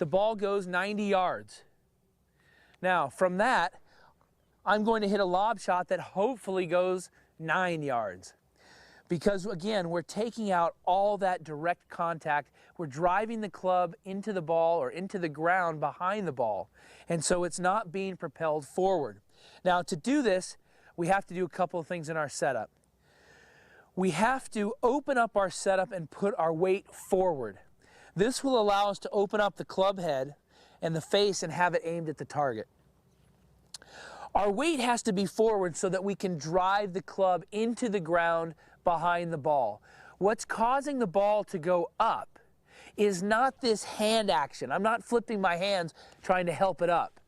the ball goes 90 yards. Now, from that, I'm going to hit a lob shot that hopefully goes 9 yards. Because again, we're taking out all that direct contact. We're driving the club into the ball or into the ground behind the ball. And so it's not being propelled forward. Now, to do this, we have to do a couple of things in our setup. We have to open up our setup and put our weight forward. This will allow us to open up the club head and the face and have it aimed at the target. Our weight has to be forward so that we can drive the club into the ground behind the ball. What's causing the ball to go up is not this hand action. I'm not flipping my hands trying to help it up.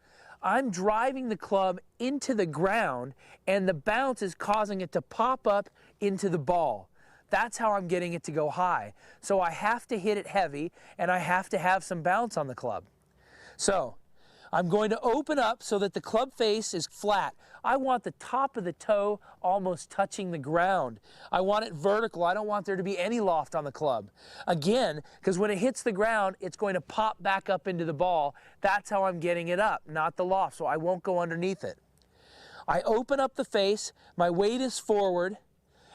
I'm driving the club into the ground, and the bounce is causing it to pop up into the ball. That's how I'm getting it to go high. So I have to hit it heavy, and I have to have some bounce on the club. So I'm going to open up so that the club face is flat. I want the top of the toe almost touching the ground. I want it vertical. I don't want there to be any loft on the club. Again, because when it hits the ground, it's going to pop back up into the ball. That's how I'm getting it up, not the loft, so I won't go underneath it. I open up the face, my weight is forward,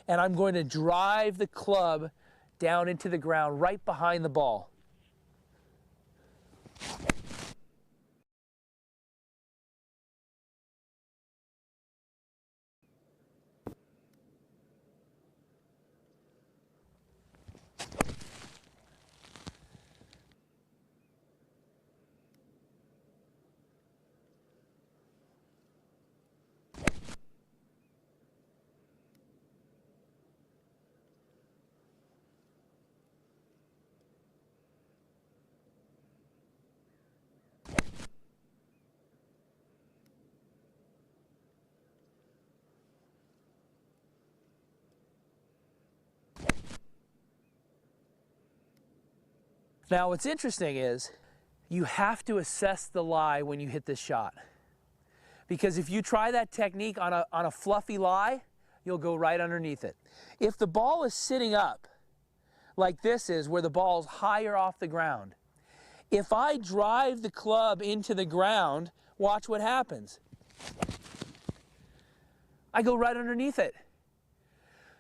and I'm going to drive the club down into the ground right behind the ball. Now, what's interesting is you have to assess the lie when you hit this shot. Because if you try that technique on a fluffy lie, you'll go right underneath it. If the ball is sitting up, like this is, where the ball's higher off the ground, if I drive the club into the ground, watch what happens. I go right underneath it.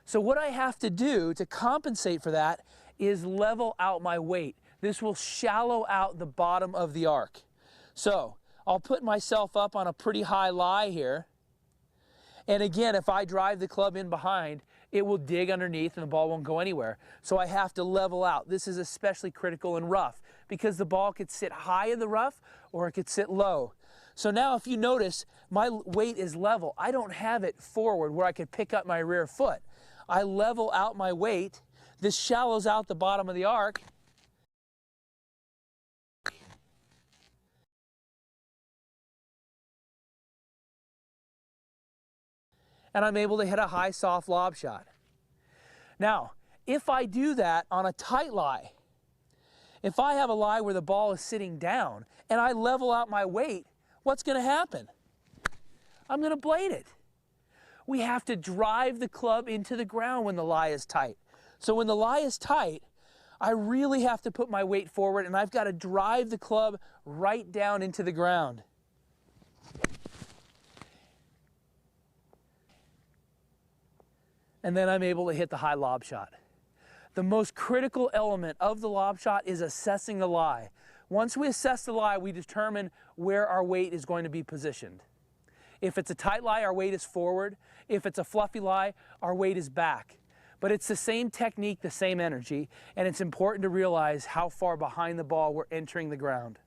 So what I have to do to compensate for that is level out my weight. This will shallow out the bottom of the arc. So I'll put myself up on a pretty high lie here. And again, if I drive the club in behind, it will dig underneath and the ball won't go anywhere. So I have to level out. This is especially critical in rough because the ball could sit high in the rough or it could sit low. So now if you notice, my weight is level. I don't have it forward where I could pick up my rear foot. I level out my weight. This shallows out the bottom of the arc. And I'm able to hit a high, soft lob shot. Now, if I do that on a tight lie, if I have a lie where the ball is sitting down and I level out my weight, what's going to happen? I'm going to blade it. We have to drive the club into the ground when the lie is tight. So when the lie is tight, I really have to put my weight forward and I've got to drive the club right down into the ground. And then I'm able to hit the high lob shot. The most critical element of the lob shot is assessing the lie. Once we assess the lie, we determine where our weight is going to be positioned. If it's a tight lie, our weight is forward. If it's a fluffy lie, our weight is back. But it's the same technique, the same energy, and it's important to realize how far behind the ball we're entering the ground.